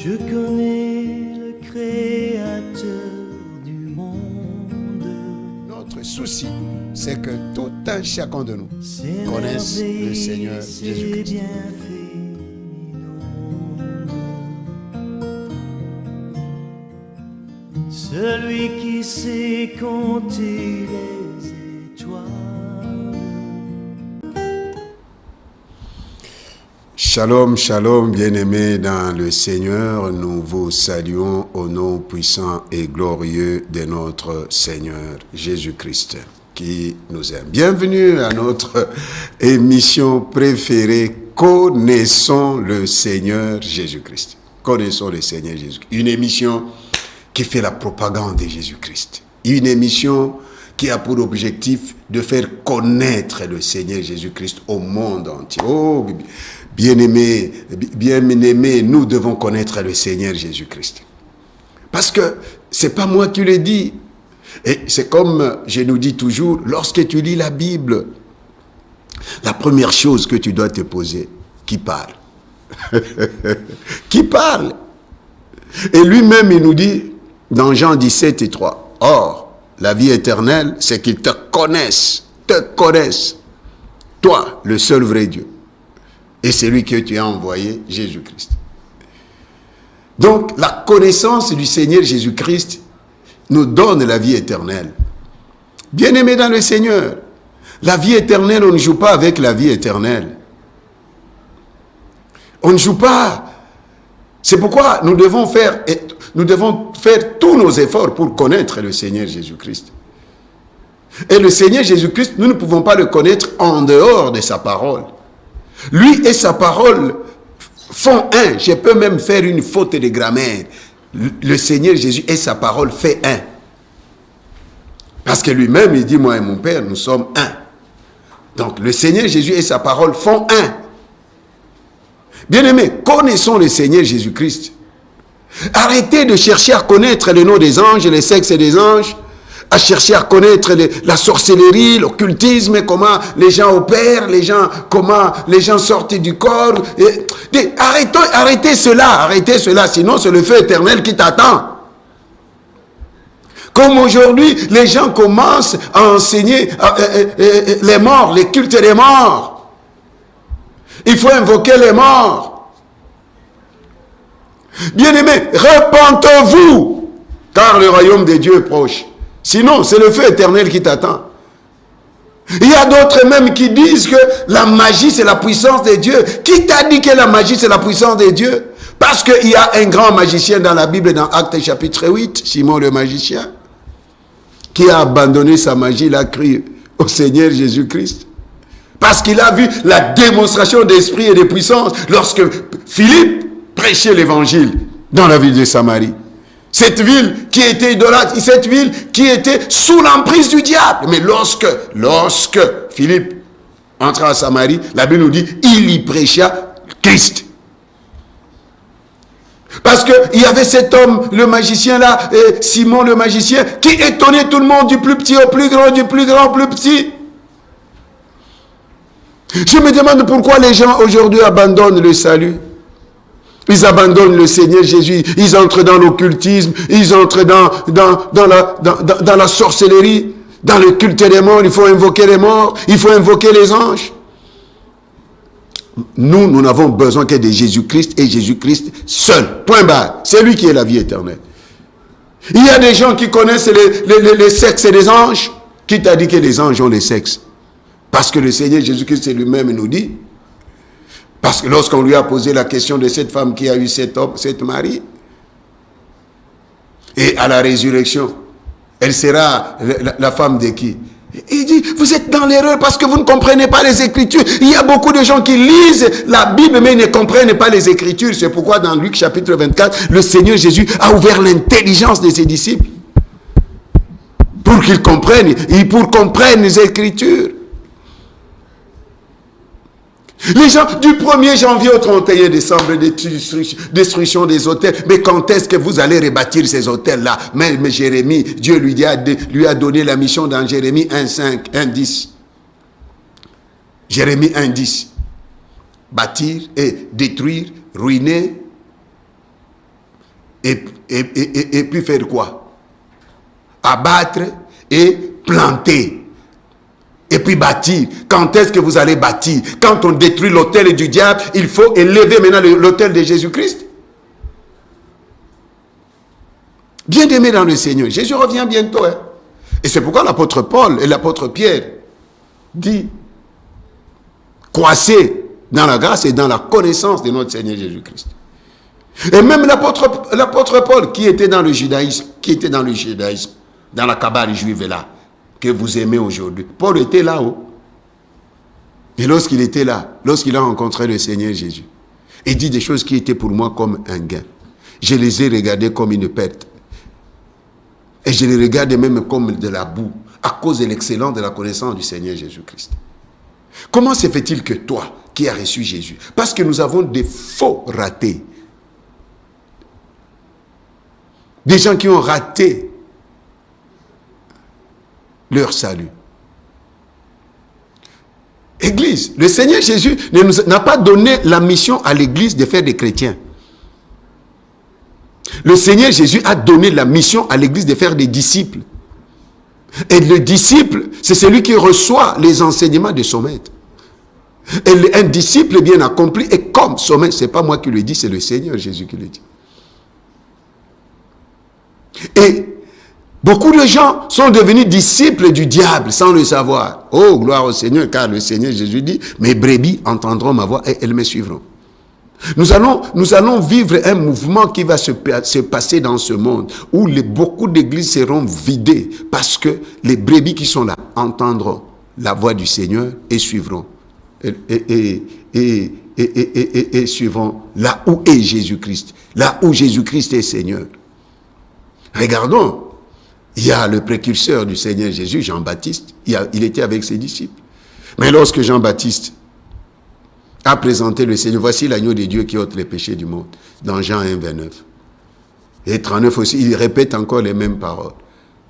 Je connais le Créateur du monde. Notre souci, c'est que tout un chacun de nous connaisse le Seigneur Jésus-Christ. Celui qui sait compter les étoiles. Shalom, shalom, bien-aimés dans le Seigneur, nous vous saluons au nom puissant et glorieux de notre Seigneur Jésus-Christ, qui nous aime. Bienvenue à notre émission préférée, Connaissons le Seigneur Jésus-Christ. Connaissons le Seigneur Jésus-Christ. Une émission qui fait la propagande de Jésus-Christ. Une émission qui a pour objectif de faire connaître le Seigneur Jésus-Christ au monde entier. Oh, bien-aimés, nous devons connaître le Seigneur Jésus-Christ. Parce que c'est pas moi qui le dis. Et c'est comme je nous dis toujours, lorsque tu lis la Bible, la première chose que tu dois te poser, qui parle? Qui parle? Et lui-même, il nous dit, dans Jean 17 et 3, « Or, la vie éternelle, c'est qu'ils te connaissent, toi, le seul vrai Dieu, et celui que tu as envoyé, Jésus-Christ. » Donc, la connaissance du Seigneur Jésus-Christ nous donne la vie éternelle. Bien-aimés dans le Seigneur, la vie éternelle, on ne joue pas avec la vie éternelle. On ne joue pas. C'est pourquoi nous devons faire tous nos efforts pour connaître le Seigneur Jésus-Christ. Et le Seigneur Jésus-Christ, nous ne pouvons pas le connaître en dehors de sa parole. Lui et sa parole font un. Je peux même faire une faute de grammaire. Le Seigneur Jésus et sa parole fait un. Parce que lui-même, il dit, moi et mon Père, nous sommes un. Donc, le Seigneur Jésus et sa parole font un. Bien-aimés, connaissons le Seigneur Jésus-Christ. Arrêtez de chercher à connaître le nom des anges, les sexes des anges, à chercher à connaître la sorcellerie, l'occultisme, comment les gens opèrent, comment les gens sortent du corps. Arrêtez cela, sinon c'est le feu éternel qui t'attend. Comme aujourd'hui, les gens commencent à enseigner les morts, les cultes des morts. Il faut invoquer les morts. Bien-aimés, repentez-vous, car le royaume de Dieu est proche. Sinon, c'est le feu éternel qui t'attend. Il y a d'autres même qui disent que la magie, c'est la puissance de Dieu. Qui t'a dit que la magie, c'est la puissance de Dieu? Parce qu'il y a un grand magicien dans la Bible, dans Actes chapitre 8, Simon le magicien, qui a abandonné sa magie, il a crié au Seigneur Jésus-Christ. Parce qu'il a vu la démonstration d'esprit et de puissance lorsque Philippe prêchait l'évangile dans la ville de Samarie. Cette ville qui était idolâtre, cette ville qui était sous l'emprise du diable. Mais lorsque Philippe entra à Samarie, la Bible nous dit, il y prêcha Christ. Parce qu'il y avait cet homme, le magicien là, Simon le magicien, qui étonnait tout le monde du plus petit au plus grand, du plus grand au plus petit. Je me demande pourquoi les gens aujourd'hui abandonnent le salut. Ils abandonnent le Seigneur Jésus. Ils entrent dans l'occultisme. Ils entrent dans la sorcellerie. Dans le culte des morts. Il faut invoquer les morts. Il faut invoquer les anges. Nous n'avons besoin que de Jésus-Christ et Jésus-Christ seul. Point barre. C'est lui qui est la vie éternelle. Il y a des gens qui connaissent les sexes des anges. Qui t'a dit que les anges ont les sexes? Parce que le Seigneur Jésus-Christ lui-même nous dit, parce que lorsqu'on lui a posé la question de cette femme qui a eu cet homme, cette mari, et à la résurrection, elle sera la femme de qui? Il dit, vous êtes dans l'erreur parce que vous ne comprenez pas les Écritures. Il y a beaucoup de gens qui lisent la Bible mais ne comprennent pas les Écritures. C'est pourquoi dans Luc chapitre 24, le Seigneur Jésus a ouvert l'intelligence de ses disciples pour qu'ils comprennent, et pour comprendre les Écritures. Les gens, du 1er janvier au 31 décembre, destruction des hôtels. Mais quand est-ce que vous allez rebâtir ces hôtels-là? Mais Jérémie, Dieu lui a donné la mission dans Jérémie 1,5, 1,10. Jérémie 1,10. Bâtir et détruire, ruiner et puis faire quoi? Abattre et planter. Et puis bâtir. Quand est-ce que vous allez bâtir? Quand on détruit l'autel du diable, il faut élever maintenant l'autel de Jésus-Christ. Bien-aimé dans le Seigneur, Jésus revient bientôt. Hein? Et c'est pourquoi l'apôtre Paul et l'apôtre Pierre dit, croissez dans la grâce et dans la connaissance de notre Seigneur Jésus-Christ. Et même l'apôtre Paul, qui était dans le judaïsme, dans la cabale juive là, que vous aimez aujourd'hui. Paul était là-haut. Et lorsqu'il était là, lorsqu'il a rencontré le Seigneur Jésus, il dit des choses qui étaient pour moi comme un gain. Je les ai regardées comme une perte. Et je les regardais même comme de la boue, à cause de l'excellence de la connaissance du Seigneur Jésus-Christ. Comment se fait-il que toi, qui as reçu Jésus, parce que nous avons des faux ratés, des gens qui ont raté leur salut. Église, le Seigneur Jésus n'a pas donné la mission à l'église de faire des chrétiens. Le Seigneur Jésus a donné la mission à l'église de faire des disciples. Et le disciple, c'est celui qui reçoit les enseignements de son maître. Et un disciple bien accompli est comme son maître. Ce n'est pas moi qui le dis, c'est le Seigneur Jésus qui le dit. Et beaucoup de gens sont devenus disciples du diable sans le savoir. Oh, gloire au Seigneur, car le Seigneur Jésus dit, mes brebis entendront ma voix et elles me suivront. Nous allons vivre un mouvement qui va se passer dans ce monde où beaucoup d'églises seront vidées parce que les brebis qui sont là entendront la voix du Seigneur et suivront. Et suivront là où est Jésus-Christ, là où Jésus-Christ est Seigneur. Regardons, il y a le précurseur du Seigneur Jésus, Jean-Baptiste, il était avec ses disciples. Mais lorsque Jean-Baptiste a présenté le Seigneur, voici l'agneau de Dieu qui ôte les péchés du monde, dans Jean 1, 29. Et 39 aussi, il répète encore les mêmes paroles.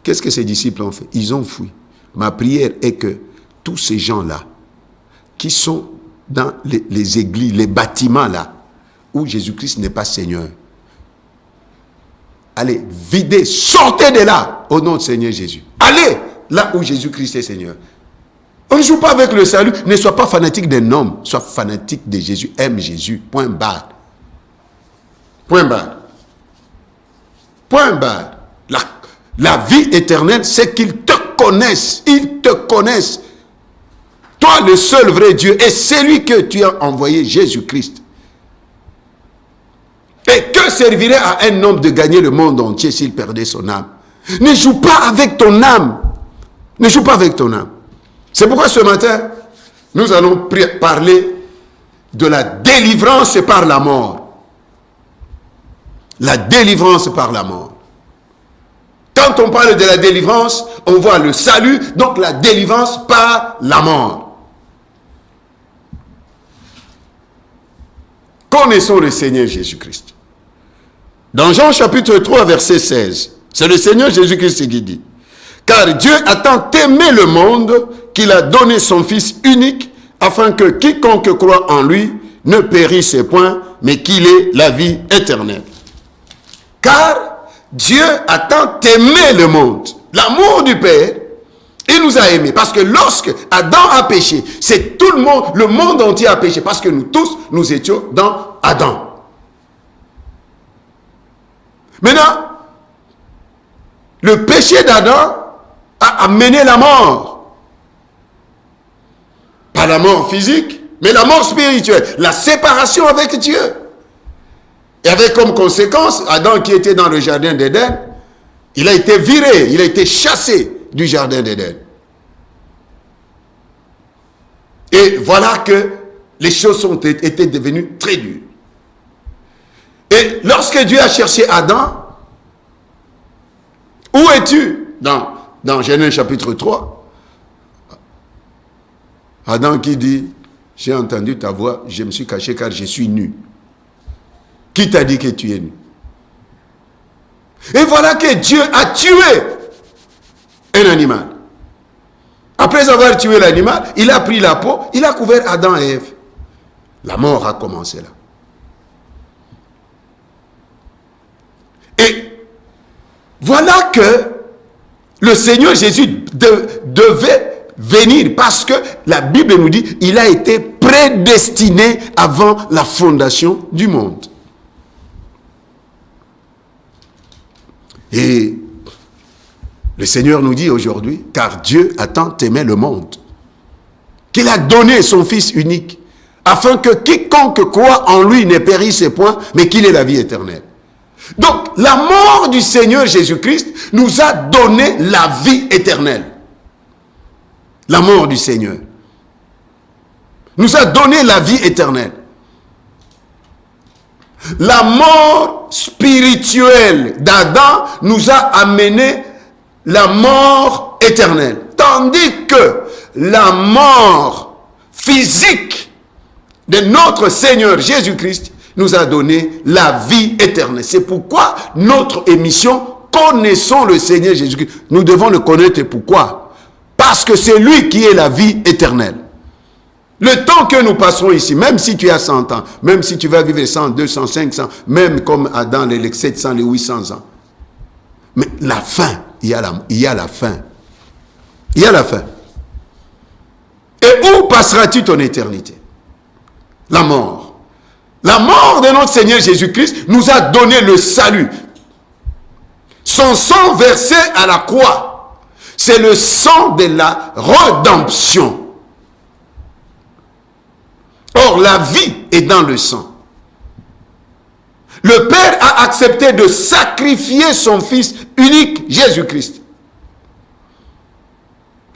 Qu'est-ce que ses disciples ont fait? Ils ont fui. Ma prière est que tous ces gens-là, qui sont dans les églises, les bâtiments là, où Jésus-Christ n'est pas Seigneur, allez, videz, sortez de là, au nom du Seigneur Jésus. Allez là où Jésus-Christ est Seigneur. On ne joue pas avec le salut. Ne sois pas fanatique d'un homme, sois fanatique de Jésus. Aime Jésus. Point barre. Point barre. Point barre. La vie éternelle, c'est qu'ils te connaissent. Ils te connaissent. Toi, le seul vrai Dieu, et celui que tu as envoyé, Jésus-Christ. Et que servirait à un homme de gagner le monde entier s'il perdait son âme? Ne joue pas avec ton âme. Ne joue pas avec ton âme. C'est pourquoi ce matin, nous allons parler de la délivrance par la mort. La délivrance par la mort. Quand on parle de la délivrance, on voit le salut, donc la délivrance par la mort. Connaissons le Seigneur Jésus-Christ. Dans Jean chapitre 3, verset 16, c'est le Seigneur Jésus-Christ qui dit, « Car Dieu a tant aimé le monde qu'il a donné son Fils unique, afin que quiconque croit en lui ne périsse point, mais qu'il ait la vie éternelle. » Car Dieu a tant aimé le monde, l'amour du Père, il nous a aimés. Parce que lorsque Adam a péché, c'est tout le monde entier a péché. Parce que nous tous, nous étions dans Adam. Maintenant, le péché d'Adam a amené la mort. Pas la mort physique, mais la mort spirituelle. La séparation avec Dieu. Et avec comme conséquence, Adam qui était dans le jardin d'Éden, il a été viré, il a été chassé du jardin d'Éden. Et voilà que les choses étaient devenues très dures. Et lorsque Dieu a cherché Adam, où es-tu? Dans Genèse chapitre 3, Adam qui dit, j'ai entendu ta voix, je me suis caché car je suis nu. Qui t'a dit que tu es nu? Et voilà que Dieu a tué un animal. Après avoir tué l'animal, il a pris la peau, il a couvert Adam et Ève. La mort a commencé là. Et voilà que le Seigneur Jésus devait venir parce que la Bible nous dit il a été prédestiné avant la fondation du monde. Et le Seigneur nous dit aujourd'hui, car Dieu a tant aimé le monde, qu'il a donné son Fils unique, afin que quiconque croit en lui ne périsse point, mais qu'il ait la vie éternelle. Donc, la mort du Seigneur Jésus-Christ nous a donné la vie éternelle. La mort du Seigneur nous a donné la vie éternelle. La mort spirituelle d'Adam nous a amené la mort éternelle. Tandis que la mort physique de notre Seigneur Jésus-Christ nous a donné la vie éternelle. C'est pourquoi notre émission « Connaissons le Seigneur Jésus-Christ ». Nous devons le connaître. Pourquoi? Parce que c'est lui qui est la vie éternelle. Le temps que nous passerons ici, même si tu as 100 ans, même si tu vas vivre 100, 200, 500, même comme Adam, les 700, les 800 ans. Mais la fin, il y a la fin. Il y a la fin. Et où passeras-tu ton éternité? La mort. La mort de notre Seigneur Jésus-Christ nous a donné le salut. Son sang versé à la croix, c'est le sang de la rédemption. Or, la vie est dans le sang. Le Père a accepté de sacrifier son Fils unique, Jésus-Christ.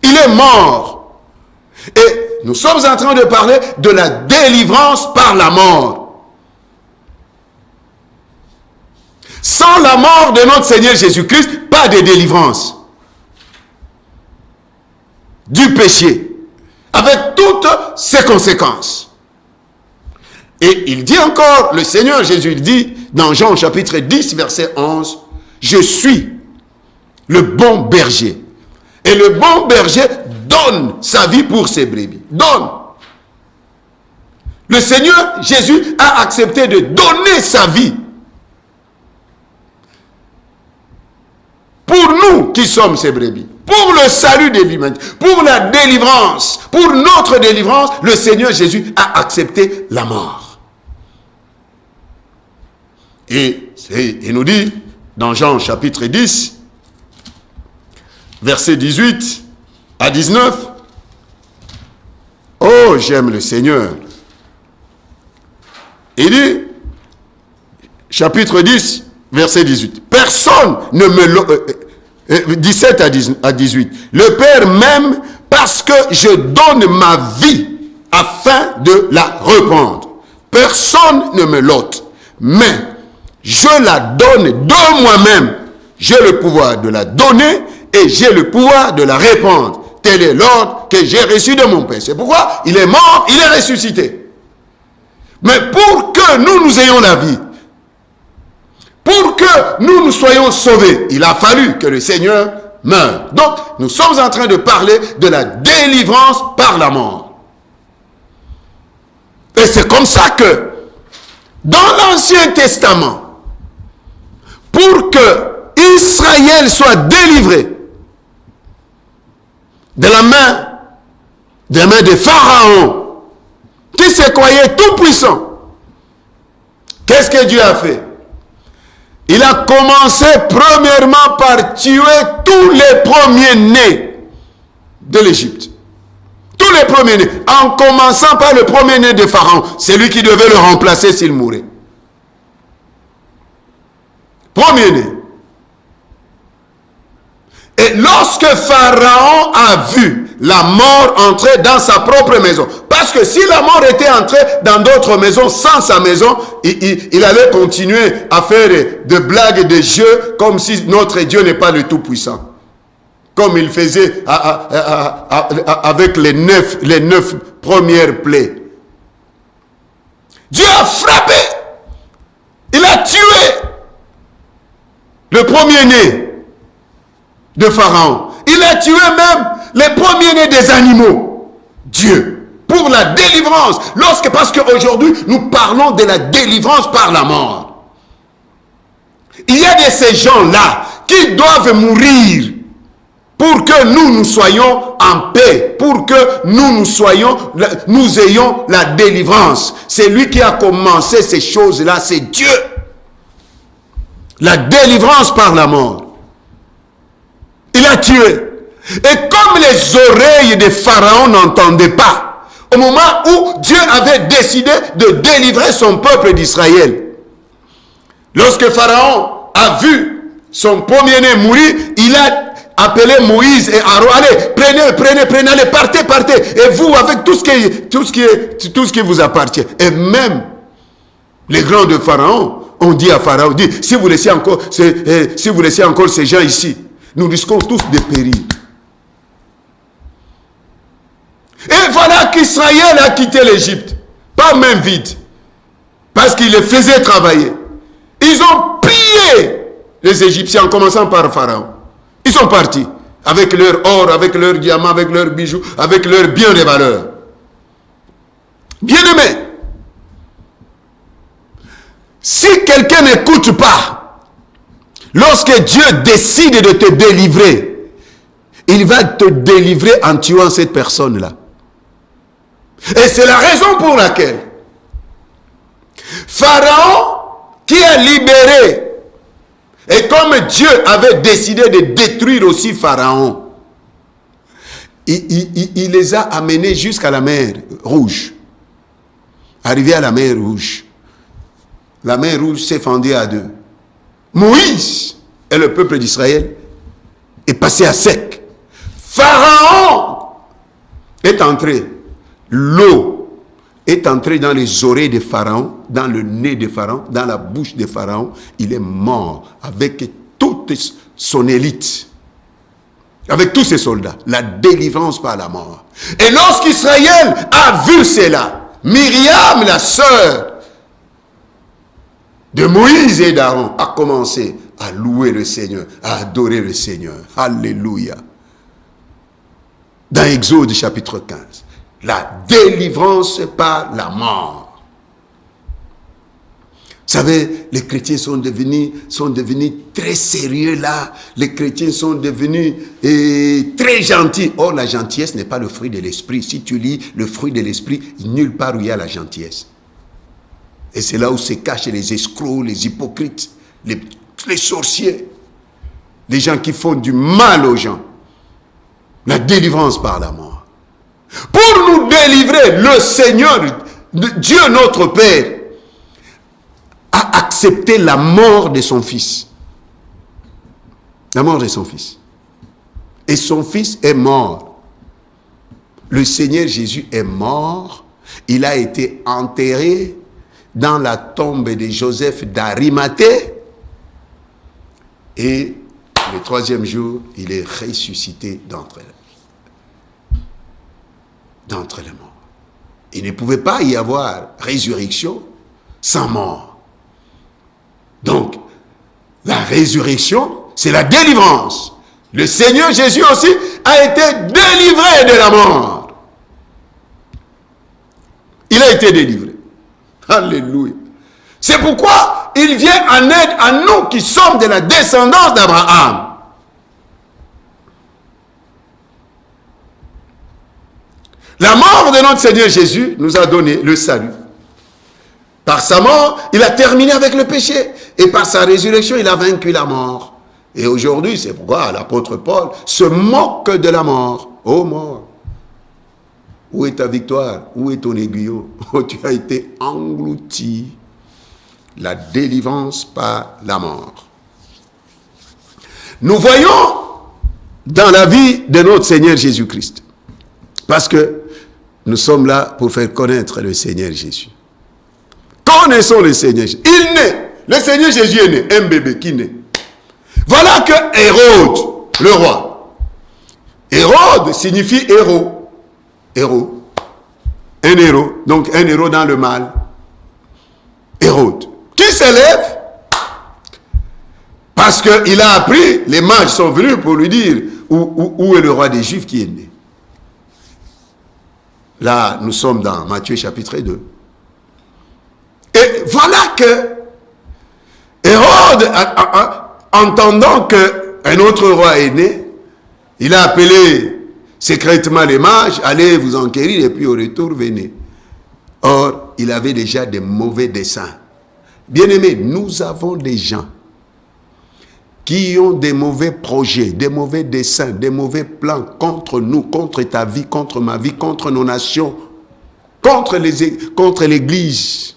Il est mort. Et nous sommes en train de parler de la délivrance par la mort. Sans la mort de notre Seigneur Jésus-Christ, pas de délivrance du péché, avec toutes ses conséquences. Et il dit encore, le Seigneur Jésus, il dit dans Jean chapitre 10, verset 11, « Je suis le bon berger. Et le bon berger donne sa vie pour ses brebis. » Donne. Le Seigneur Jésus a accepté de donner sa vie pour nous qui sommes ses brebis, pour le salut de l'humanité, pour la délivrance, pour notre délivrance, le Seigneur Jésus a accepté la mort. Et il nous dit, dans Jean chapitre 10, versets 18 à 19, « Oh, j'aime le Seigneur. » Il dit, chapitre 10, verset 18, « Personne ne me... 17 à 18, « Le Père m'aime parce que je donne ma vie afin de la reprendre. Personne ne me l'ôte, mais je la donne de moi-même. J'ai le pouvoir de la donner et j'ai le pouvoir de la répandre. Tel est l'ordre que j'ai reçu de mon Père. » C'est pourquoi il est mort, il est ressuscité. Mais pour que nous ayons la vie, pour que nous soyons sauvés, il a fallu que le Seigneur meure. Donc, nous sommes en train de parler de la délivrance par la mort. Et c'est comme ça que, dans l'Ancien Testament, pour que Israël soit délivré de la main de Pharaon, qui se croyait tout puissant, qu'est-ce que Dieu a fait? Il a commencé premièrement par tuer tous les premiers-nés de l'Égypte. Tous les premiers-nés, en commençant par le premier-né de Pharaon, c'est lui qui devait le remplacer s'il mourait. Premier-né. Et lorsque Pharaon a vu la mort entrer dans sa propre maison, parce que si la mort était entrée dans d'autres maisons sans sa maison, il allait continuer à faire de blagues, de jeux, comme si notre Dieu n'est pas le Tout-Puissant. Comme il faisait avec les neuf premières plaies. Dieu a frappé. Il a tué le premier-né de Pharaon. Il a tué même les premiers-nés des animaux. Dieu, pour la délivrance. Parce qu'aujourd'hui, nous parlons de la délivrance par la mort. il y a de ces gens-là qui doivent mourir pour que nous soyons en paix, pour que nous ayons la délivrance. C'est lui qui a commencé ces choses-là, c'est Dieu. La délivrance par la mort. Il a tué. Et comme les oreilles de Pharaon n'entendaient pas, au moment où Dieu avait décidé de délivrer son peuple d'Israël, lorsque Pharaon a vu son premier-né mourir, il a appelé Moïse et Aaron. Allez, prenez, allez, partez. Et vous, avec tout ce qui vous appartient. Et même les grands de Pharaon ont dit à Pharaon, si vous laissez encore ces gens ici, nous risquons tous de périr. Et voilà qu'Israël a quitté l'Égypte, pas main vide, parce qu'il les faisait travailler. Ils ont pillé les Égyptiens, en commençant par Pharaon. Ils sont partis avec leur or, avec leurs diamants, avec leurs bijoux, avec leurs biens de valeur. Bien-aimés, si quelqu'un n'écoute pas, lorsque Dieu décide de te délivrer, il va te délivrer en tuant cette personne-là. Et c'est la raison pour laquelle Pharaon, qui a libéré, et comme Dieu avait décidé de détruire aussi Pharaon, il les a amenés jusqu'à la mer Rouge. Arrivé à la mer Rouge, la mer Rouge s'est fendue à deux. Moïse et le peuple d'Israël est passé à sec. Pharaon est entré. L'eau est entrée dans les oreilles de Pharaon, dans le nez de Pharaon, dans la bouche de Pharaon. Il est mort avec toute son élite, avec tous ses soldats. La délivrance par la mort. Et lorsqu'Israël a vu cela, Myriam, la sœur de Moïse et d'Aaron, a commencé à louer le Seigneur, à adorer le Seigneur. Alléluia. Dans Exode chapitre 15. La délivrance par la mort. Vous savez, les chrétiens sont devenus très sérieux là. Les chrétiens sont devenus très gentils. Or, la gentillesse n'est pas le fruit de l'esprit. Si tu lis le fruit de l'esprit, nulle part où il y a la gentillesse. Et c'est là où se cachent les escrocs, les hypocrites, les sorciers, les gens qui font du mal aux gens. La délivrance par la mort. Pour nous délivrer, le Seigneur, Dieu notre Père, a accepté la mort de son Fils. La mort de son Fils. Et son Fils est mort. Le Seigneur Jésus est mort. Il a été enterré dans la tombe de Joseph d'Arimathée. Et le troisième jour, il est ressuscité d'entre les morts. Il ne pouvait pas y avoir résurrection sans mort. Donc, la résurrection, c'est la délivrance. Le Seigneur Jésus aussi a été délivré de la mort. Il a été délivré. Alléluia. C'est pourquoi il vient en aide à nous qui sommes de la descendance d'Abraham. La mort de notre Seigneur Jésus nous a donné le salut. Par sa mort, il a terminé avec le péché. Et par sa résurrection, il a vaincu la mort. Et aujourd'hui, c'est pourquoi l'apôtre Paul se moque de la mort. Ô mort, où est ta victoire? Où est ton aiguillon? Oh, tu as été englouti. La délivrance par la mort. Nous voyons dans la vie de notre Seigneur Jésus-Christ. Parce que nous sommes là pour faire connaître le Seigneur Jésus. Connaissons le Seigneur Jésus. Il naît. Le Seigneur Jésus est né. Un bébé qui naît. Voilà que Hérode, le roi. Hérode signifie héros. Héros. Un héros. Donc un héros dans le mal. Hérode. Qui s'élève parce qu'il a appris, les mages sont venus pour lui dire où est le roi des Juifs qui est né. Là, nous sommes dans Matthieu chapitre 2. Et voilà que Hérode entendant qu'un autre roi est né, il a appelé secrètement les mages, allez vous enquérir et puis au retour, venez. Or, il avait déjà des mauvais desseins. Bien-aimés, nous avons des gens qui ont des mauvais projets, des mauvais desseins, des mauvais plans contre nous, contre ta vie, contre ma vie, contre nos nations, contre l'Église.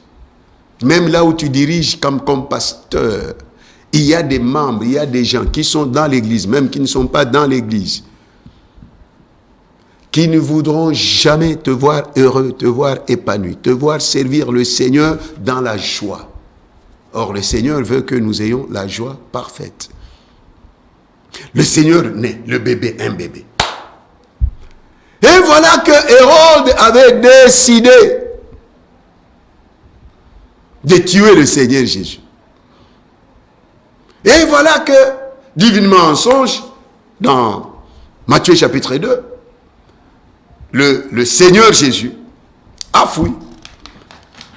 Même là où tu diriges comme pasteur, il y a des membres, il y a des gens qui sont dans l'Église, même qui ne sont pas dans l'Église, qui ne voudront jamais te voir heureux, te voir épanoui, te voir servir le Seigneur dans la joie. Or, le Seigneur veut que nous ayons la joie parfaite. Le Seigneur naît, le bébé, un bébé. Et voilà que Hérode avait décidé de tuer le Seigneur Jésus. Et voilà que, divinement en songe, dans Matthieu chapitre 2, le Seigneur Jésus a fui.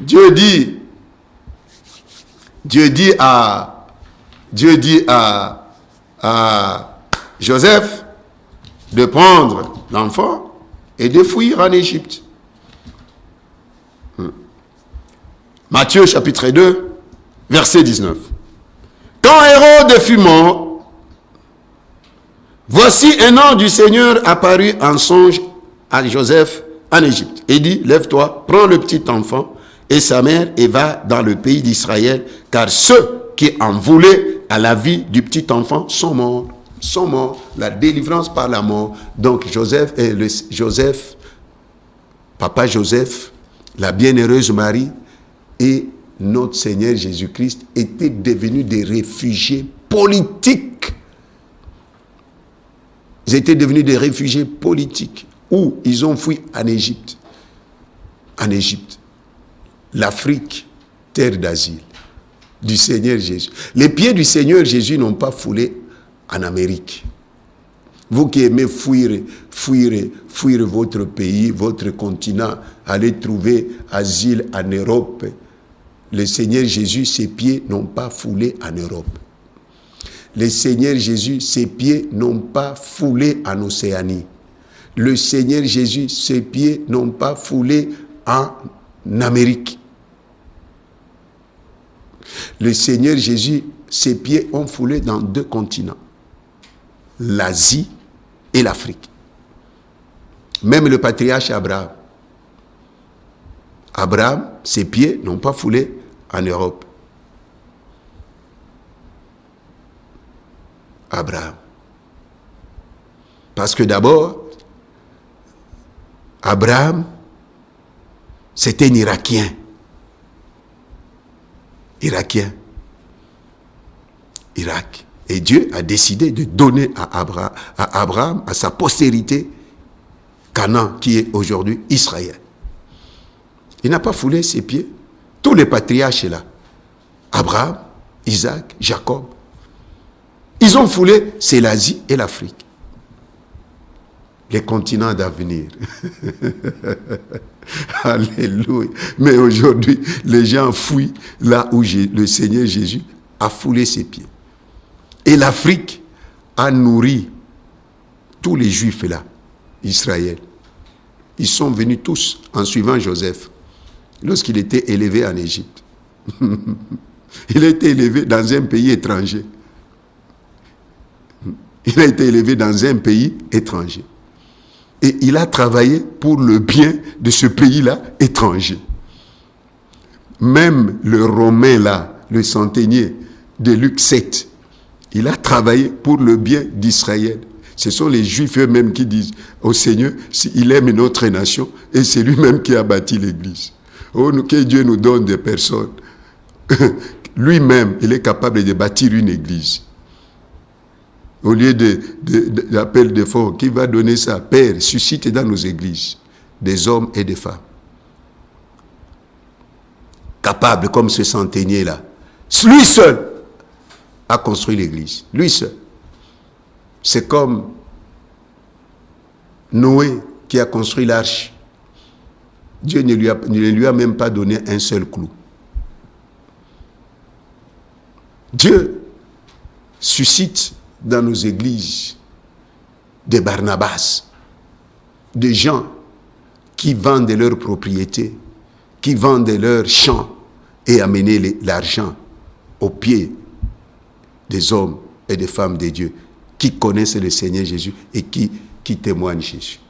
Dieu dit à Joseph de prendre l'enfant et de fuir en Égypte. Matthieu chapitre 2, verset 19. Quand Hérode fut mort, voici un ange du Seigneur apparut en songe à Joseph en Égypte et dit, lève-toi, prends le petit enfant et sa mère et va dans le pays d'Israël, car ceux qui en voulaient à la vie du petit enfant sont morts. La délivrance par la mort. Donc Papa Joseph, la bienheureuse Marie et notre Seigneur Jésus-Christ étaient devenus des réfugiés politiques. Ils étaient devenus des réfugiés politiques. Où ils ont fui en Égypte. En Égypte. L'Afrique, terre d'asile du Seigneur Jésus. Les pieds du Seigneur Jésus n'ont pas foulé en Amérique. Vous qui aimez fuir votre pays, votre continent, allez trouver asile en Europe. Le Seigneur Jésus, ses pieds n'ont pas foulé en Europe. Le Seigneur Jésus, ses pieds n'ont pas foulé en Océanie. Le Seigneur Jésus, ses pieds n'ont pas foulé en Amérique. Le Seigneur Jésus, ses pieds ont foulé dans 2 continents. L'Asie et l'Afrique. Même le patriarche Abraham. Abraham, ses pieds n'ont pas foulé en Europe. Abraham. Parce que d'abord, Abraham, c'était un Irakien. Irak. Et Dieu a décidé de donner à Abraham, à sa postérité, Canaan, qui est aujourd'hui Israël. Il n'a pas foulé ses pieds. Tous les patriarches là. Abraham, Isaac, Jacob. Ils ont foulé, c'est l'Asie et l'Afrique. Les continents d'avenir. Alléluia. Mais aujourd'hui, les gens fuient là où le Seigneur Jésus a foulé ses pieds. Et l'Afrique a nourri tous les Juifs là, Israël. Ils sont venus tous en suivant Joseph, lorsqu'il était élevé en Égypte. Il a été élevé dans un pays étranger. Il a été élevé dans un pays étranger. Et il a travaillé pour le bien de ce pays-là étranger. Même le Romain là, le centenier de Luc 7, il a travaillé pour le bien d'Israël. Ce sont les Juifs eux-mêmes qui disent au Seigneur, s'il aime notre nation, et c'est lui-même qui a bâti l'Église. Oh, que Dieu nous donne des personnes. Lui-même, il est capable de bâtir une Église. Au lieu d'appel de fonds, qui va donner ça? Père, suscite dans nos églises des hommes et des femmes. Capables comme ce centenier-là. Lui seul a construit l'église. Lui seul. C'est comme Noé qui a construit l'arche. Dieu ne lui a même pas donné un seul clou. Dieu suscite dans nos églises des Barnabas, des gens qui vendent leurs propriétés, qui vendent leurs champs et amènent l'argent aux pieds des hommes et des femmes de Dieu qui connaissent le Seigneur Jésus et qui témoignent Jésus.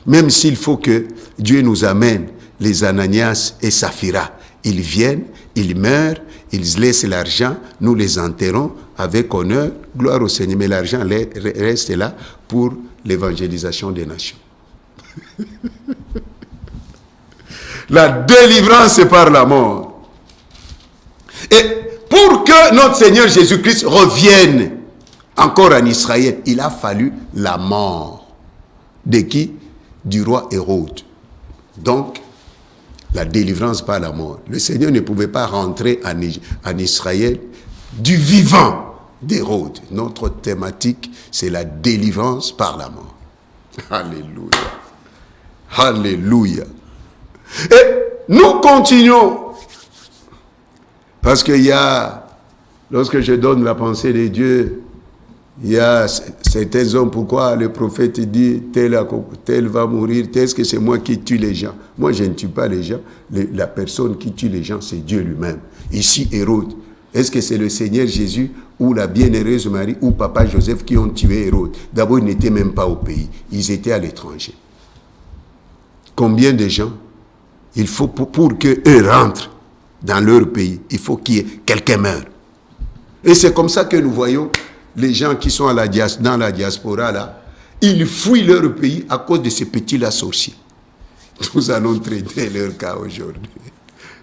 Même s'il faut que Dieu nous amène les Ananias et Saphira, ils viennent, ils meurent, ils laissent l'argent, nous les enterrons avec honneur, gloire au Seigneur, mais l'argent reste là pour l'évangélisation des nations. La délivrance par la mort. Et pour que notre Seigneur Jésus-Christ revienne encore en Israël, il a fallu la mort. De qui? Du roi Hérode. Donc, la délivrance par la mort. Le Seigneur ne pouvait pas rentrer en Israël du vivant d'Hérode. Notre thématique, c'est la délivrance par la mort. Alléluia. Alléluia. Et nous continuons. Parce qu'il y a, lorsque je donne la pensée de Dieu, il y a certains hommes, pourquoi le prophète dit, tel va mourir, est-ce que c'est moi qui tue les gens? Moi, je ne tue pas les gens. La personne qui tue les gens, c'est Dieu lui-même. Ici, Hérode. Est-ce que c'est le Seigneur Jésus ou la bienheureuse Marie ou papa Joseph qui ont tué Hérode? D'abord, ils n'étaient même pas au pays. Ils étaient à l'étranger. Combien de gens? Il faut, pour qu'eux rentrent dans leur pays, il faut qu'il y ait quelqu'un meure. Et c'est comme ça que nous voyons les gens qui sont dans la diaspora, là, ils fuient leur pays à cause de ces petits-là sorciers. Nous allons traiter leur cas aujourd'hui.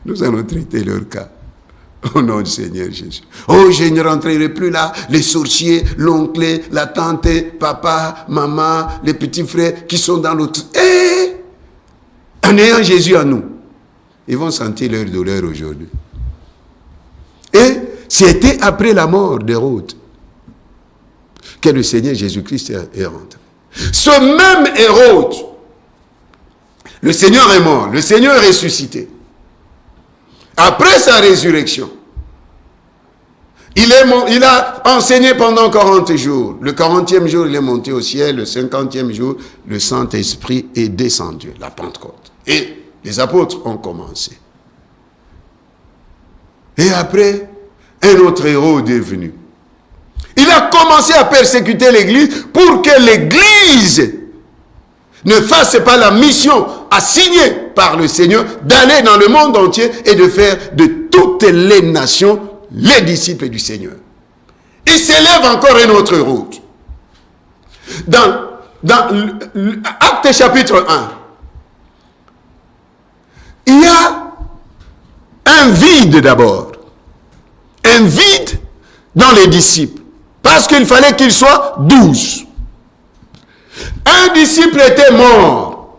Nous allons traiter leur cas. Au nom du Seigneur Jésus. Oh, je ne rentrerai plus là. Les sorciers, l'oncle, la tante, papa, maman, les petits frères qui sont dans l'autre. Et en ayant Jésus en nous, ils vont sentir leur douleur aujourd'hui. Et c'était après la mort d'Hérode que le Seigneur Jésus-Christ est rentré. Ce même Hérode, le Seigneur est mort, le Seigneur est ressuscité. Après sa résurrection, il a enseigné pendant 40 jours. Le 40e jour, il est monté au ciel. Le 50e jour, le Saint-Esprit est descendu, la Pentecôte. Et les apôtres ont commencé. Et après, un autre Hérode est venu. Il a commencé à persécuter l'Église pour que l'Église ne fasse pas la mission assignée par le Seigneur d'aller dans le monde entier et de faire de toutes les nations les disciples du Seigneur. Il s'élève encore un autre Hérode. Dans Actes chapitre 1, il y a un vide d'abord. Un vide dans les disciples. Parce qu'il fallait qu'ils soient 12. Un disciple était mort.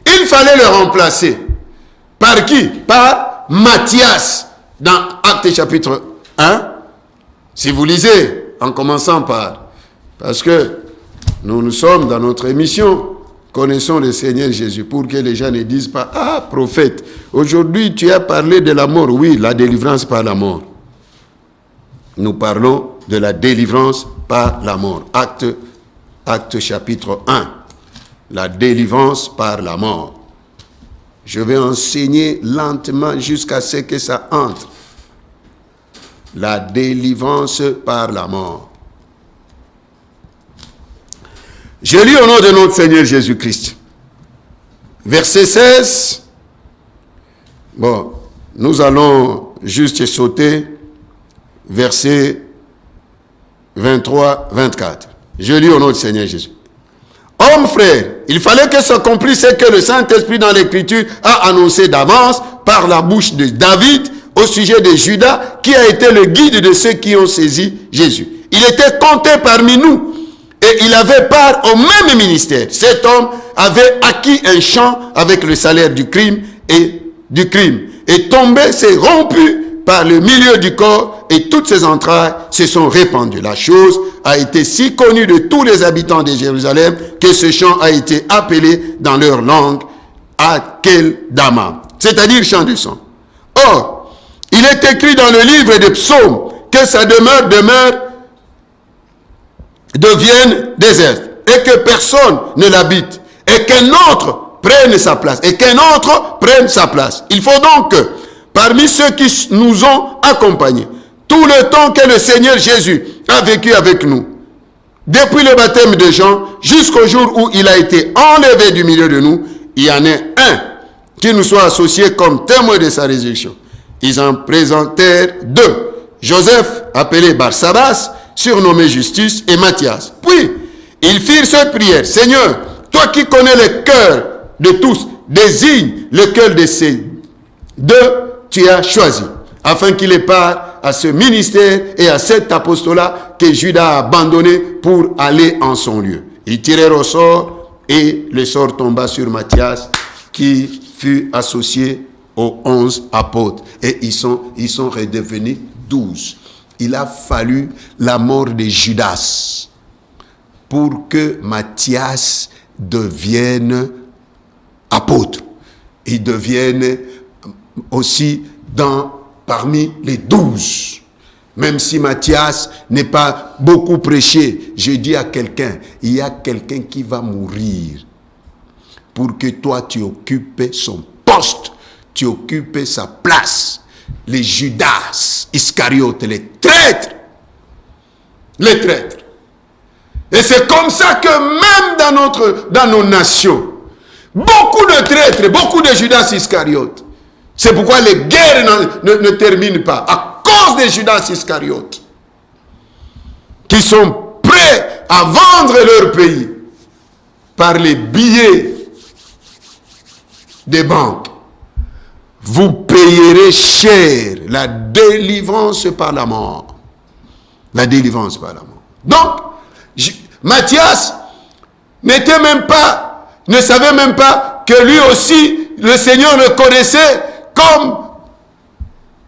Il fallait le remplacer. Par qui? Par Matthias. Dans Actes chapitre 1. Si vous lisez, en commençant par... Parce que nous sommes dans notre émission, connaissons le Seigneur Jésus, pour que les gens ne disent pas, ah, prophète, aujourd'hui tu as parlé de la mort. Oui, la délivrance par la mort. Nous parlons de la délivrance par la mort. Acte chapitre 1. La délivrance par la mort. Je vais enseigner lentement jusqu'à ce que ça entre. La délivrance par la mort. Je lis au nom de notre Seigneur Jésus-Christ. Verset 16. Bon, nous allons juste sauter. Verset 23, 24. Je lis au nom du Seigneur Jésus. Hommes, frères, il fallait que s'accomplisse ce que le Saint-Esprit dans l'Écriture a annoncé d'avance par la bouche de David au sujet de Judas, qui a été le guide de ceux qui ont saisi Jésus. Il était compté parmi nous et il avait part au même ministère. Cet homme avait acquis un champ avec le salaire du crime et tombé, s'est rompu par le milieu du corps et toutes ses entrailles se sont répandues. La chose a été si connue de tous les habitants de Jérusalem que ce chant a été appelé dans leur langue Akeldama, c'est-à-dire chant du sang. Or, il est écrit dans le livre des psaumes que sa demeure devienne déserte et que personne ne l'habite et qu'un autre prenne sa place. Il faut donc que parmi ceux qui nous ont accompagnés, tout le temps que le Seigneur Jésus a vécu avec nous, depuis le baptême de Jean jusqu'au jour où il a été enlevé du milieu de nous, il y en a un qui nous soit associé comme témoin de sa résurrection. Ils en présentèrent deux, Joseph, appelé Barsabas, surnommé Justus, et Matthias. Puis, ils firent cette prière. Seigneur, toi qui connais le cœur de tous, désigne lequel de ces deux tu as choisi, afin qu'il ait part à ce ministère et à cet apostolat que Judas a abandonné pour aller en son lieu. Ils tirèrent au sort et le sort tomba sur Matthias, qui fut associé aux 11 apôtres. Et ils sont redevenus 12. Il a fallu la mort de Judas pour que Matthias devienne apôtre. Il devienne aussi parmi les 12. Même si Matthias n'est pas beaucoup prêché, je dis à quelqu'un, il y a quelqu'un qui va mourir pour que toi tu occupes son poste, tu occupes sa place. Les Judas Iscariotes, les traîtres. Et c'est comme ça que même dans nos nations, beaucoup de traîtres, beaucoup de Judas Iscariotes. C'est pourquoi les guerres ne terminent pas, à cause des Judas Iscariotes, qui sont prêts à vendre leur pays par les billets des banques. Vous payerez cher la délivrance par la mort. La délivrance par la mort. Donc, Matthias ne savait même pas que lui aussi, le Seigneur le connaissait comme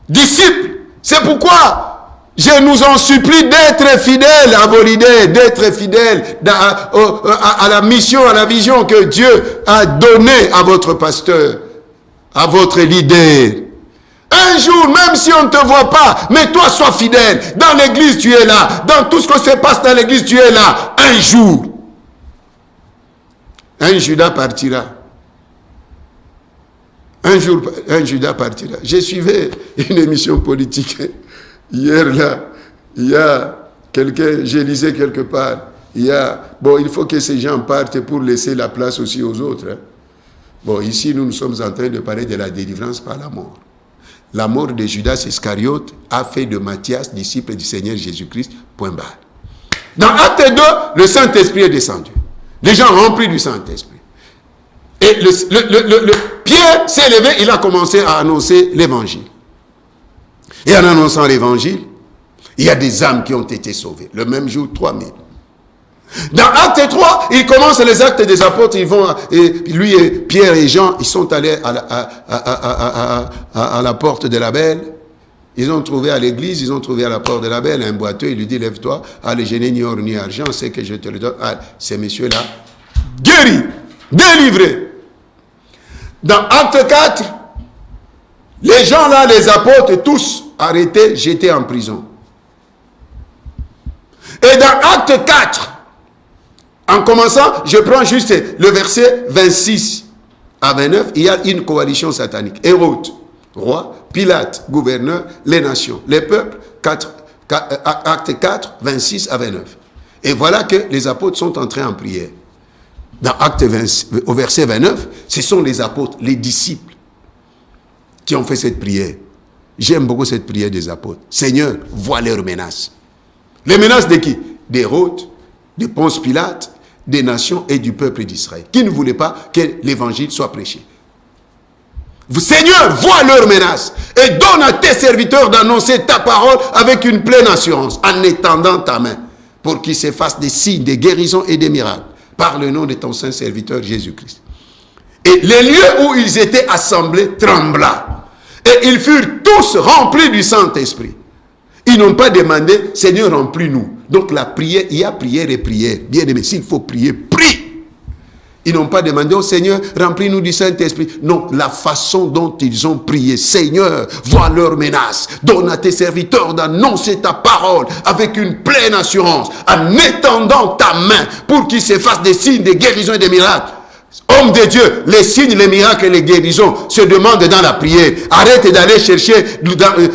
disciple. C'est pourquoi je nous en supplie d'être fidèles à vos leaders, d'être fidèles à la mission, à la vision que Dieu a donnée à votre pasteur, à votre leader. Un jour, même si on ne te voit pas, mais toi sois fidèle. Dans l'église, tu es là. Dans tout ce que se passe dans l'église, tu es là. Un jour, un Judas partira. Un jour, un Judas partira. Je suivais une émission politique. Hier, là, il y a quelqu'un, je lisais quelque part, il faut que ces gens partent pour laisser la place aussi aux autres. Hein. Bon, ici, nous sommes en train de parler de la délivrance par la mort. La mort de Judas Iscariote a fait de Matthias, disciple du Seigneur Jésus-Christ, point barre. Dans Acte 2, le Saint-Esprit est descendu. Les gens remplis du Saint-Esprit. Et Pierre s'est levé, il a commencé à annoncer l'évangile. Et en annonçant l'évangile, il y a des âmes qui ont été sauvées. Le même jour, 3000. Dans Acte 3, il commence les actes des apôtres, lui et Pierre et Jean, ils sont allés à la porte de la belle. Ils ont trouvé à l'église, ils ont trouvé à la porte de la belle un boiteux, il lui dit, lève-toi, allez, je n'ai ni or ni argent, c'est que je te le donne. Ah, ces messieurs-là, guéris, délivrés. Dans Acte 4, les gens là, les apôtres, tous arrêtés, jetés en prison. Et dans Acte 4, en commençant, je prends juste le verset 26 à 29, il y a une coalition satanique. Hérode, roi, Pilate, gouverneur, les nations, les peuples, acte 4, 26 à 29. Et voilà que les apôtres sont entrés en prière. Dans acte 20, au verset 29, ce sont les apôtres, les disciples, qui ont fait cette prière. J'aime beaucoup cette prière des apôtres. Seigneur, vois leurs menaces. Les menaces de qui? D'Hérode, de Ponce Pilate, des nations et du peuple d'Israël, qui ne voulaient pas que l'évangile soit prêché. Seigneur, vois leurs menaces et donne à tes serviteurs d'annoncer ta parole avec une pleine assurance, en étendant ta main, pour qu'ils se fassent des signes, des guérisons et des miracles, par le nom de ton saint serviteur Jésus-Christ. Et les lieux où ils étaient assemblés trembla, et ils furent tous remplis du Saint-Esprit. Ils n'ont pas demandé, Seigneur, remplis-nous. Donc la prière, il y a prière et prière. Bien aimé, s'il faut prier, prie. Ils n'ont pas demandé au Seigneur, remplis-nous du Saint-Esprit. Non, la façon dont ils ont prié, Seigneur, vois leurs menaces. Donne à tes serviteurs d'annoncer ta parole avec une pleine assurance, en étendant ta main pour qu'ils se fassent des signes, des guérisons et des miracles. Homme de Dieu, les signes, les miracles et les guérisons se demandent dans la prière. Arrête d'aller chercher,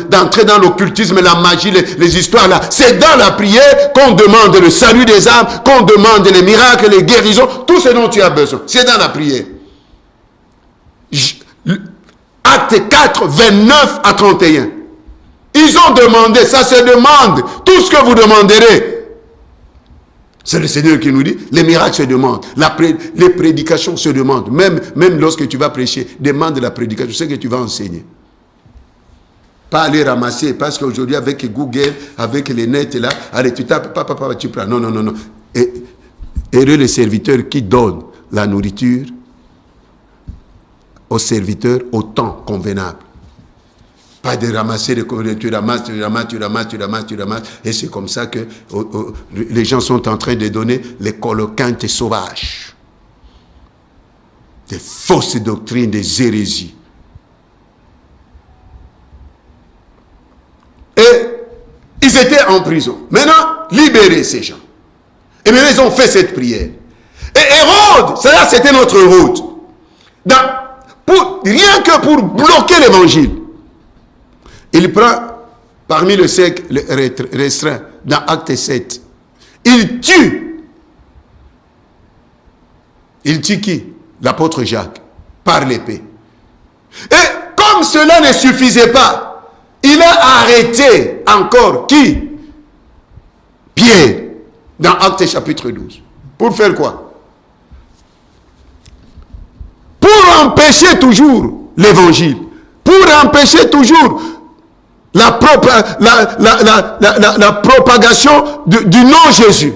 d'entrer dans l'occultisme, la magie, les histoires là. C'est dans la prière qu'on demande le salut des âmes, qu'on demande les miracles, les guérisons, tout ce dont tu as besoin. C'est dans la prière. Acte 4, 29 à 31. Ils ont demandé, ça se demande, tout ce que vous demanderez. C'est le Seigneur qui nous dit, les miracles se demandent, les prédications se demandent. Même lorsque tu vas prêcher, demande la prédication, c'est que tu vas enseigner. Pas aller ramasser, parce qu'aujourd'hui avec Google, avec les nets là, allez, tu tapes, papa, tu prends. Non. Et heureux les serviteurs qui donnent la nourriture aux serviteurs au temps convenable. Pas de ramasser, tu ramasses. Et c'est comme ça que les gens sont en train de donner les coloquantes sauvages. Des fausses doctrines, des hérésies. Et ils étaient en prison. Maintenant, libérez ces gens. Et maintenant, ils ont fait cette prière. Et Hérode, cela c'était notre route. Rien que pour bloquer l'évangile. Il prend parmi le cercle restreint dans Acte 7. Il tue qui? L'apôtre Jacques, par l'épée. Et comme cela ne suffisait pas, il a arrêté encore qui? Pierre, dans Acte chapitre 12. Pour faire quoi? Pour empêcher toujours l'évangile. Pour empêcher toujours la propagation du nom Jésus.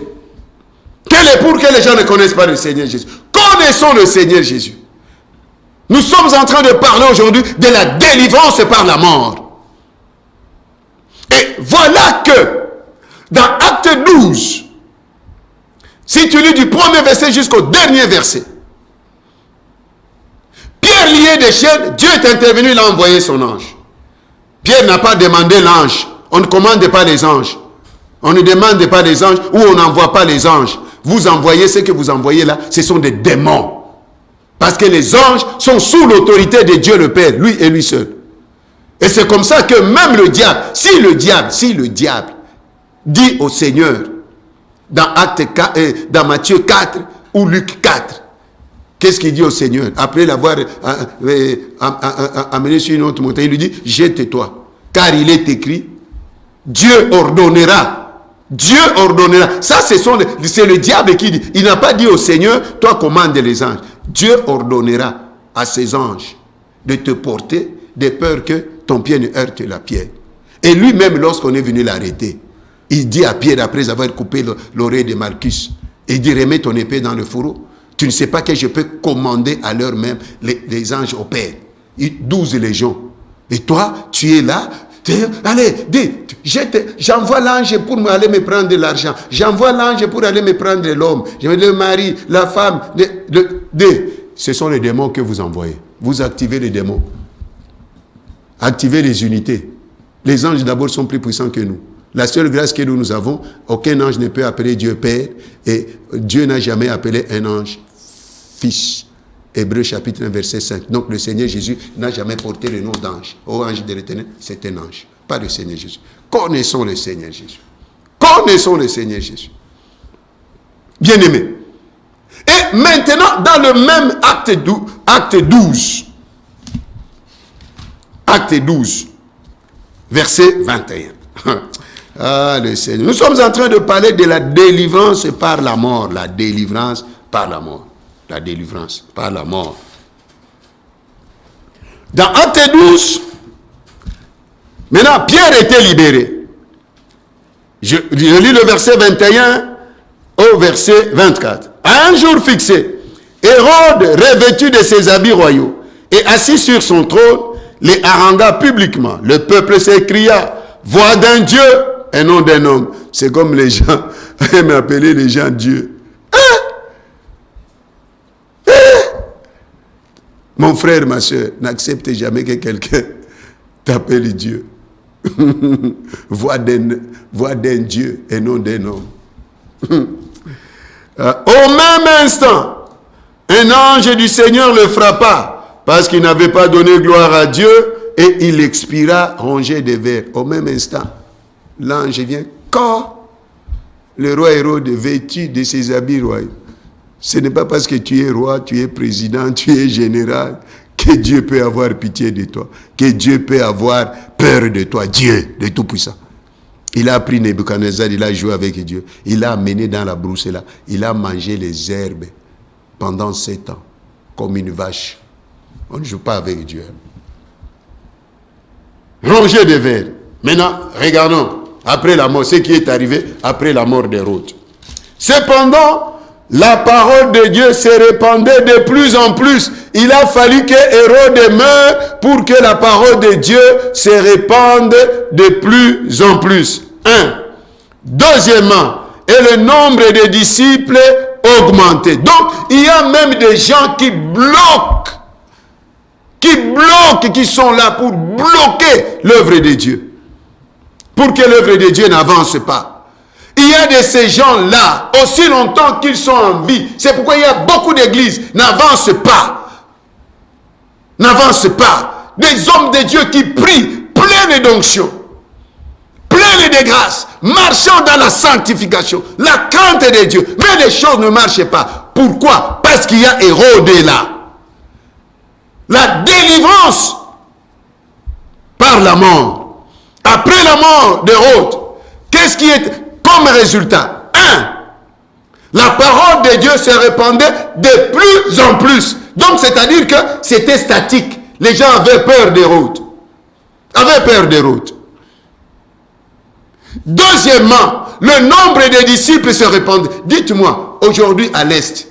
Pour que les gens ne connaissent pas le Seigneur Jésus. Connaissons le Seigneur Jésus. Nous sommes en train de parler aujourd'hui de la délivrance par la mort. Et voilà que dans Acte 12, si tu lis du premier verset jusqu'au dernier verset, Pierre lié des chaînes, Dieu est intervenu, il a envoyé son ange. Pierre n'a pas demandé l'ange. On ne commande pas les anges. On ne demande pas les anges ou on n'envoie pas les anges. Vous envoyez ce que vous envoyez là, ce sont des démons. Parce que les anges sont sous l'autorité de Dieu le Père, lui et lui seul. Et c'est comme ça que même le diable, si le diable dit au Seigneur dans Matthieu 4 ou Luc 4, qu'est-ce qu'il dit au Seigneur? Après l'avoir amené sur une autre montagne, il lui dit, jette-toi. Car il est écrit, Dieu ordonnera. Dieu ordonnera. Ça, c'est le diable qui dit. Il n'a pas dit au Seigneur, toi commande les anges. Dieu ordonnera à ses anges de te porter de peur que ton pied ne heurte la pierre. Et lui-même, lorsqu'on est venu l'arrêter, il dit à Pierre, après avoir coupé l'oreille de Malchus, il dit, remets ton épée dans le fourreau. Tu ne sais pas que je peux commander à l'heure même les anges au Père. 12 légions. Et toi, tu es là. Allez, dis, j'envoie l'ange pour aller me prendre de l'argent. J'envoie l'ange pour aller me prendre l'homme. Le mari, la femme. Ce sont les démons que vous envoyez. Vous activez les démons. Activez les unités. Les anges d'abord sont plus puissants que nous. La seule grâce que nous avons, aucun ange ne peut appeler Dieu Père et Dieu n'a jamais appelé un ange Fils. Hébreux chapitre 1 verset 5. Donc le Seigneur Jésus n'a jamais porté le nom d'ange. Ô ange de l'Éternel, c'est un ange, pas le Seigneur Jésus. Connaissons le Seigneur Jésus. Connaissons le Seigneur Jésus. Bien-aimés. Et maintenant, dans le même acte 12, verset 21. Ah, le Seigneur. Nous sommes en train de parler de la délivrance par la mort. La délivrance par la mort. La délivrance par la mort. Dans Acte 12, maintenant, Pierre était libéré. Je lis le verset 21 au verset 24. À un jour fixé, Hérode, revêtu de ses habits royaux et assis sur son trône, les harangua publiquement. Le peuple s'écria, voix d'un Dieu et non d'un homme. C'est comme les gens aiment appeler les gens Dieu. Mon frère, ma soeur, n'accepte jamais que quelqu'un t'appelle Dieu. Voix d'un Dieu et non d'un homme. Au même instant, un ange du Seigneur le frappa parce qu'il n'avait pas donné gloire à Dieu et il expira rongé de vers. Au même instant, l'ange vient. Quand le roi Hérode vêtu de ses habits royaux, ce n'est pas parce que tu es roi, tu es président, tu es général que Dieu peut avoir pitié de toi, que Dieu peut avoir peur de toi, Dieu, le Tout-Puissant. Il a pris Nebuchadnezzar, il a joué avec Dieu, il l'a amené dans la brousse là, il a mangé les herbes pendant 7 ans, comme une vache. On ne joue pas avec Dieu. Rongé de vers. Maintenant, regardons, après la mort, ce qui est arrivé après la mort d'Hérode. Cependant, la parole de Dieu se répandait de plus en plus. Il a fallu que Hérode meure pour que la parole de Dieu se répande de plus en plus. 1. Deuxièmement, et le nombre de disciples augmentait. Donc, il y a même des gens qui bloquent, qui sont là pour bloquer l'œuvre de Dieu. Pour que l'œuvre de Dieu n'avance pas. Il y a de ces gens-là, aussi longtemps qu'ils sont en vie. C'est pourquoi il y a beaucoup d'églises. N'avancent pas. N'avancent pas. Des hommes de Dieu qui prient, pleins d'onction, pleins de grâce, marchant dans la sanctification, la crainte de Dieu. Mais les choses ne marchent pas. Pourquoi? Parce qu'il y a Hérode là. La délivrance par la mort. Après la mort d'Hérode, qu'est-ce qui est comme résultat? 1. La parole de Dieu se répandait de plus en plus. Donc, c'est-à-dire que c'était statique. Les gens avaient peur d'Hérode. Deuxièmement, le nombre de disciples se répandait. Dites-moi, aujourd'hui à l'est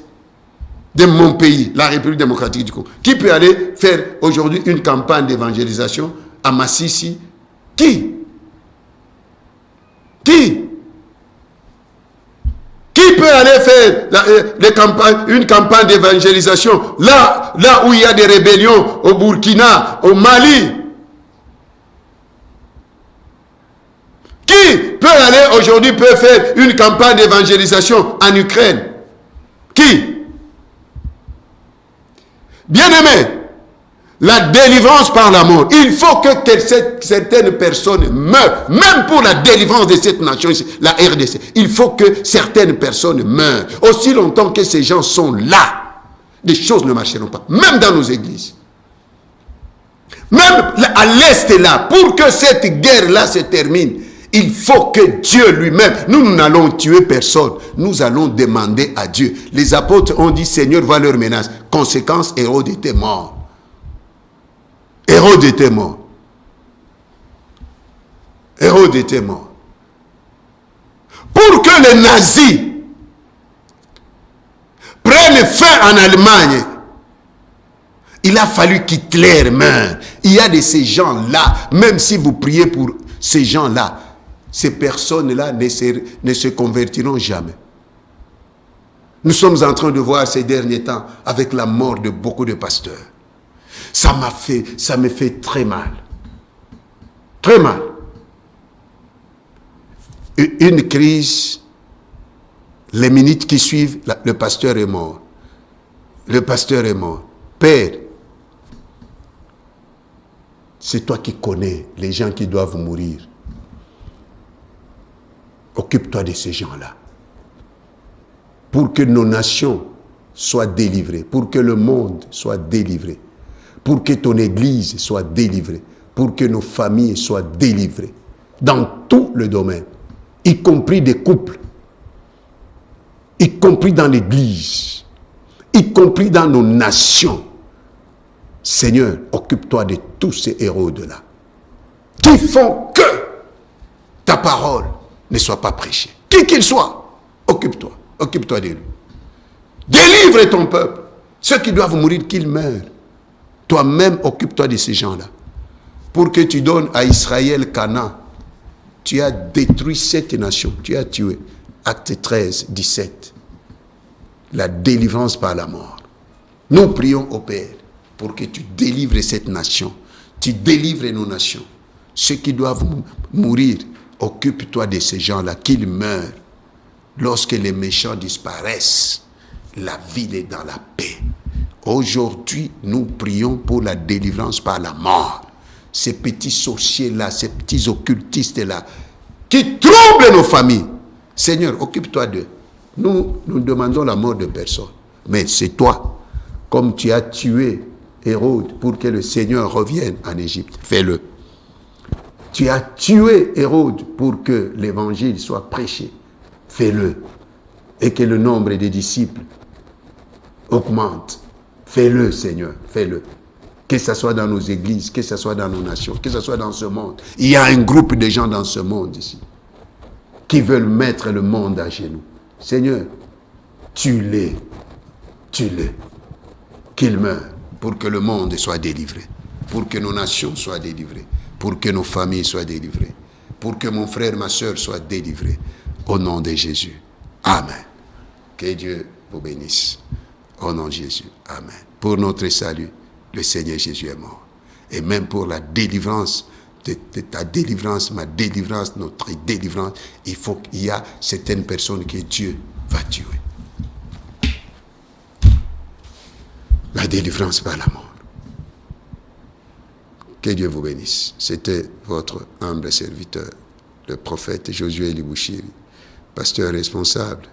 de mon pays, la République démocratique du Congo, qui peut aller faire aujourd'hui une campagne d'évangélisation à Massissi? Qui peut aller faire une campagne d'évangélisation là où il y a des rébellions au Burkina, au Mali? Qui peut aller aujourd'hui faire une campagne d'évangélisation en Ukraine? Qui? Bien-aimé, la délivrance par la mort. Il faut que certaines personnes meurent. Même pour la délivrance de cette nation, la RDC. Il faut que certaines personnes meurent. Aussi longtemps que ces gens sont là, des choses ne marcheront pas. Même dans nos églises. Même à l'est là, pour que cette guerre-là se termine, il faut que Dieu lui-même, nous n'allons tuer personne, nous allons demander à Dieu. Les apôtres ont dit, Seigneur, vois leur menace. Conséquence, Hérode était mort. Hérode était mort. Hérode était mort. Pour que les nazis prennent fin en Allemagne, il a fallu qu'Hitler meure. Il y a de ces gens-là, même si vous priez pour ces gens-là, ces personnes-là ne se convertiront jamais. Nous sommes en train de voir ces derniers temps avec la mort de beaucoup de pasteurs. Ça me fait très mal. Très mal. Une crise, les minutes qui suivent, le pasteur est mort. Le pasteur est mort. Père, c'est toi qui connais les gens qui doivent mourir. Occupe-toi de ces gens-là. Pour que nos nations soient délivrées, pour que le monde soit délivré, pour que ton église soit délivrée, pour que nos familles soient délivrées, dans tout le domaine, y compris des couples, y compris dans l'église, y compris dans nos nations. Seigneur, occupe-toi de tous ces Hérodes-là, qui font que ta parole ne soit pas prêchée. Qui qu'il soit, occupe-toi de lui. Délivre ton peuple. Ceux qui doivent mourir, qu'ils meurent. Toi-même, occupe-toi de ces gens-là. Pour que tu donnes à Israël Canaan. Tu as détruit cette nation. Tu as tué. Acte 13, 17. La délivrance par la mort. Nous prions au Père pour que tu délivres cette nation. Tu délivres nos nations. Ceux qui doivent mourir, occupe-toi de ces gens-là, qu'ils meurent. Lorsque les méchants disparaissent, la ville est dans la paix. Aujourd'hui, nous prions pour la délivrance par la mort. Ces petits sorciers-là, ces petits occultistes-là, qui troublent nos familles. Seigneur, occupe-toi d'eux. Nous demandons la mort de personne. Mais c'est toi, comme tu as tué Hérode pour que le Seigneur revienne en Égypte, fais-le. Tu as tué Hérode pour que l'évangile soit prêché, fais-le. Et que le nombre des disciples augmente. Fais-le, Seigneur, fais-le. Que ce soit dans nos églises, que ce soit dans nos nations, que ce soit dans ce monde. Il y a un groupe de gens dans ce monde ici qui veulent mettre le monde à genoux. Seigneur, tue-les, qu'ils meurent pour que le monde soit délivré, pour que nos nations soient délivrées, pour que nos familles soient délivrées, pour que mon frère, ma soeur soient délivrés. Au nom de Jésus. Amen. Que Dieu vous bénisse. Au nom de Jésus. Amen. Pour notre salut, le Seigneur Jésus est mort. Et même pour la délivrance, de ta délivrance, ma délivrance, notre délivrance, il y a certaines personnes que Dieu va tuer. La délivrance par la mort. Que Dieu vous bénisse. C'était votre humble serviteur, le prophète Josué Libouchiri, pasteur responsable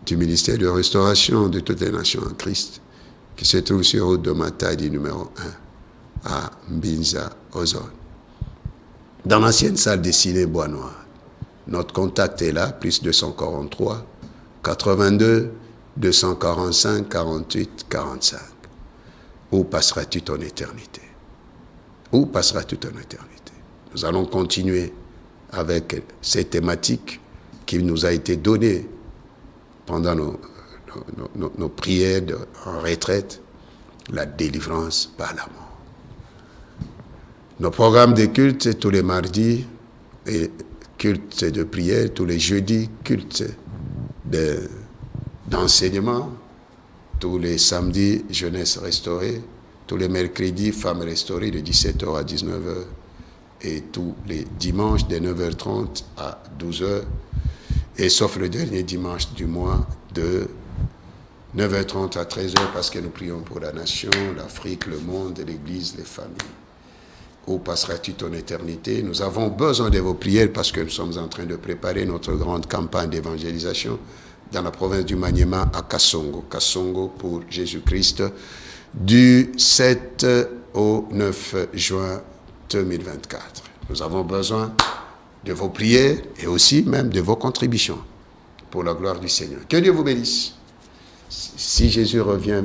du ministère de restauration de toutes les nations en Christ, qui se trouve sur route de Matadi numéro 1 à Mbinza, Ozone, dans l'ancienne salle des ciné Bois Noir. Notre contact est là, plus 243 82 245 48 45. Où passeras-tu ton éternité? Où passeras-tu ton éternité? Nous allons continuer avec cette thématique qui nous a été donnée pendant nos prières en retraite, la délivrance par la mort. Nos programmes de culte, c'est tous les mardis, et culte de prière, tous les jeudis, culte d'enseignement, tous les samedis, jeunesse restaurée, tous les mercredis, femmes restaurées, de 17h à 19h, et tous les dimanches, de 9h30 à 12h, et sauf le dernier dimanche du mois, de 9h30 à 13h, parce que nous prions pour la nation, l'Afrique, le monde, l'Église, les familles. Où passeras-tu ton éternité? Nous avons besoin de vos prières parce que nous sommes en train de préparer notre grande campagne d'évangélisation dans la province du Maniema à Kassongo. Kassongo pour Jésus-Christ, du 7 au 9 juin 2024. Nous avons besoin de vos prières et aussi même de vos contributions pour la gloire du Seigneur. Que Dieu vous bénisse. Si Jésus revient,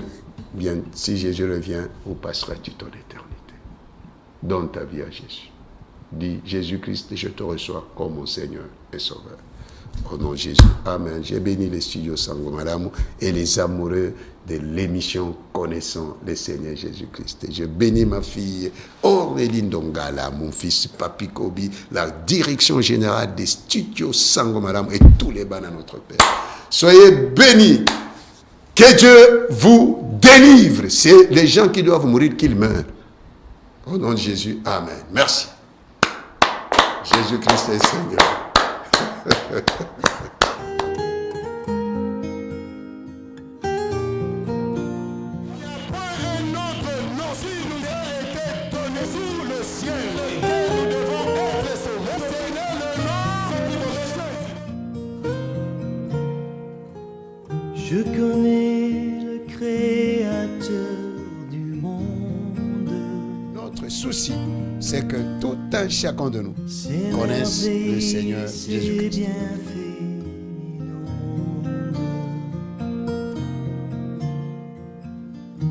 où passeras-tu ton éternité? Donne ta vie à Jésus. Dis, Jésus-Christ, je te reçois comme mon Seigneur et Sauveur. Au nom de Jésus. Amen. J'ai béni les studios Sangomalamu et les amoureux de l'émission Connaissant le Seigneur Jésus-Christ. Je bénis ma fille Auréline Dongala, mon fils Papi Kobi, la direction générale des studios Sangomalamu et tous les bancs à notre Père. Soyez bénis. Que Dieu vous délivre. C'est les gens qui doivent mourir qu'ils meurent. Au nom de Jésus, amen. Merci. Jésus-Christ est Seigneur. Je connais le Créateur du monde. Notre souci, c'est que tout un chacun de nous connaisse le Seigneur Jésus-Christ.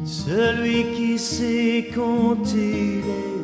Celui qui sait compter les